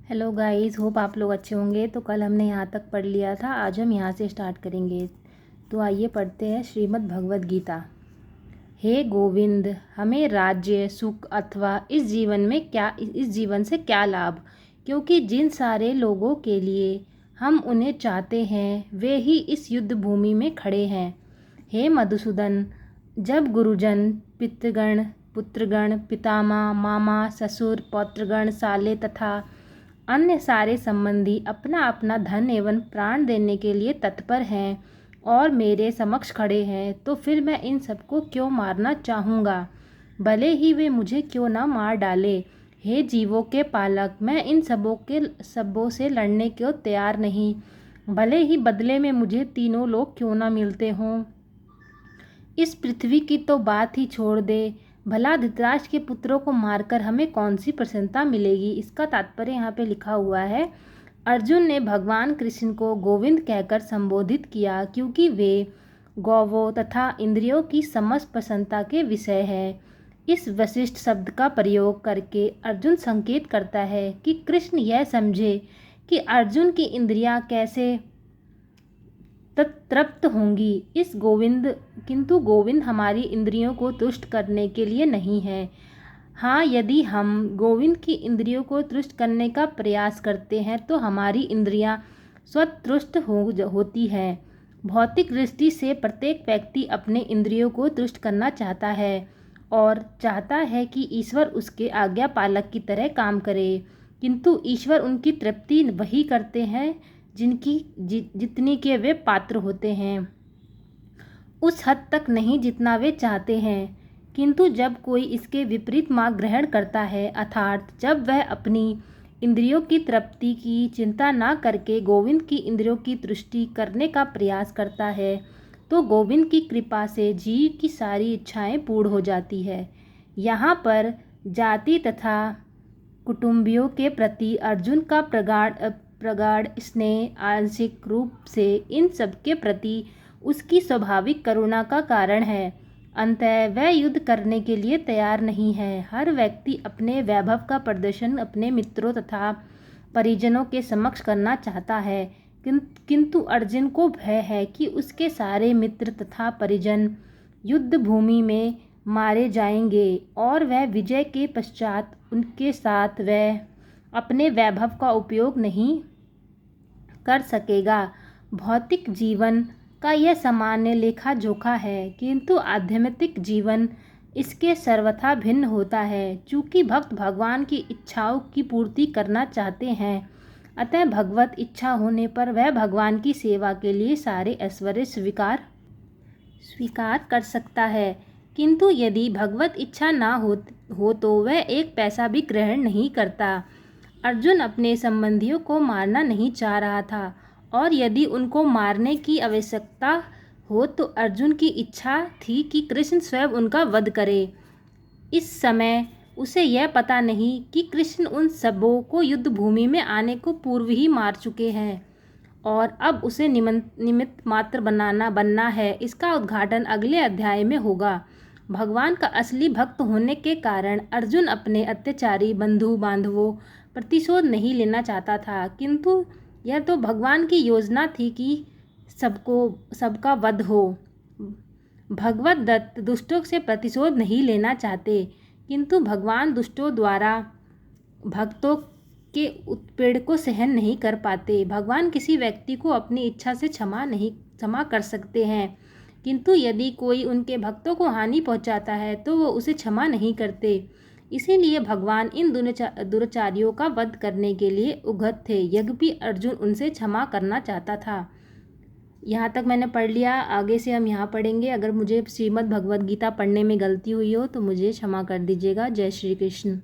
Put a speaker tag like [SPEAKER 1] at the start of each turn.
[SPEAKER 1] Hello guys, hope आप लोग अच्छे होंगे। तो कल हमने यहाँ तक पढ़ लिया था, आज हम यहाँ से स्टार्ट करेंगे। तो आइए पढ़ते हैं श्रीमद् भगवद गीता। हे गोविंद, हमें राज्य सुख अथवा इस जीवन से क्या लाभ, क्योंकि जिन सारे लोगों के लिए हम उन्हें चाहते हैं वे ही इस युद्ध भूमि में खड़े हैं। हे मधुसूदन, जब गुरुजन, पितृगण, पुत्रगण, पितामह, मामा, ससुर, पौत्रगण, साले तथा अन्य सारे संबंधी अपना अपना धन एवं प्राण देने के लिए तत्पर हैं और मेरे समक्ष खड़े हैं, तो फिर मैं इन सबको क्यों मारना चाहूँगा, भले ही वे मुझे क्यों ना मार डाले। हे जीवों के पालक, मैं इन सबों से लड़ने को तैयार नहीं, भले ही बदले में मुझे तीनों लोग क्यों ना मिलते हों। इस पृथ्वी की तो बात ही छोड़ दे, भला धृतराष्ट्र के पुत्रों को मारकर हमें कौन सी प्रसन्नता मिलेगी। इसका तात्पर्य यहाँ पे लिखा हुआ है, अर्जुन ने भगवान कृष्ण को गोविंद कहकर संबोधित किया क्योंकि वे गौवों तथा इंद्रियों की समस्त प्रसन्नता के विषय है। इस वशिष्ठ शब्द का प्रयोग करके अर्जुन संकेत करता है कि कृष्ण यह समझे कि अर्जुन की इंद्रियां कैसे तृप्त होंगी। किंतु गोविंद हमारी इंद्रियों को तुष्ट करने के लिए नहीं है। हाँ, यदि हम गोविंद की इंद्रियों को तुष्ट करने का प्रयास करते हैं तो हमारी इंद्रियां स्वतुष्ट होती हैं। भौतिक दृष्टि से प्रत्येक व्यक्ति अपने इंद्रियों को तुष्ट करना चाहता है और चाहता है कि ईश्वर उसके आज्ञा पालक की तरह काम करे, किंतु ईश्वर उनकी तृप्ति वही करते हैं जितनी के वे पात्र होते हैं, उस हद तक नहीं जितना वे चाहते हैं। किंतु जब कोई इसके विपरीत मार्ग ग्रहण करता है, अर्थात जब वह अपनी इंद्रियों की तृप्ति की चिंता ना करके गोविंद की इंद्रियों की तुष्टि करने का प्रयास करता है, तो गोविंद की कृपा से जीव की सारी इच्छाएं पूर्ण हो जाती है। यहाँ पर जाति तथा कुटुंबियों के प्रति अर्जुन का प्रगाढ़ स्नेह आंशिक रूप से इन सबके प्रति उसकी स्वाभाविक करुणा का कारण है। अंततः वह युद्ध करने के लिए तैयार नहीं है। हर व्यक्ति अपने वैभव का प्रदर्शन अपने मित्रों तथा परिजनों के समक्ष करना चाहता है, किंतु अर्जुन को भय है कि उसके सारे मित्र तथा परिजन युद्ध भूमि में मारे जाएंगे और वह विजय के पश्चात उनके साथ वह अपने वैभव का उपयोग नहीं कर सकेगा। भौतिक जीवन का यह सामान्य लेखा जोखा है, किंतु आध्यात्मिक जीवन इसके सर्वथा भिन्न होता है। चूँकि भक्त भगवान की इच्छाओं की पूर्ति करना चाहते हैं, अतः भगवत इच्छा होने पर वह भगवान की सेवा के लिए सारे ऐश्वर्य स्वीकार कर सकता है, किंतु यदि भगवत इच्छा ना हो तो वह एक पैसा भी ग्रहण नहीं करता। अर्जुन अपने संबंधियों को मारना नहीं चाह रहा था, और यदि उनको मारने की आवश्यकता हो तो अर्जुन की इच्छा थी कि कृष्ण स्वयं उनका वध करे। इस समय उसे यह पता नहीं कि कृष्ण उन सबों को युद्ध भूमि में आने को पूर्व ही मार चुके हैं और अब उसे निमित्त मात्र बनना है। इसका उद्घाटन अगले अध्याय में होगा। भगवान का असली भक्त होने के कारण अर्जुन अपने अत्याचारी बंधु बांधवों प्रतिशोध नहीं लेना चाहता था, किंतु यह तो भगवान की योजना थी कि सबका वध हो। भगवत दत्त दुष्टों से प्रतिशोध नहीं लेना चाहते, किंतु भगवान दुष्टों द्वारा भक्तों के उत्पीड़न को सहन नहीं कर पाते। भगवान किसी व्यक्ति को अपनी इच्छा से क्षमा कर सकते हैं, किंतु यदि कोई उनके भक्तों को हानि पहुंचाता है तो वो उसे क्षमा नहीं करते। इसीलिए भगवान इन दुराचारियों का वध करने के लिए उद्यत थे, यद्यपि अर्जुन उनसे क्षमा करना चाहता था। यहाँ तक मैंने पढ़ लिया, आगे से हम यहाँ पढ़ेंगे। अगर मुझे श्रीमद् भगवद गीता पढ़ने में गलती हुई हो तो मुझे क्षमा कर दीजिएगा। जय श्री कृष्ण।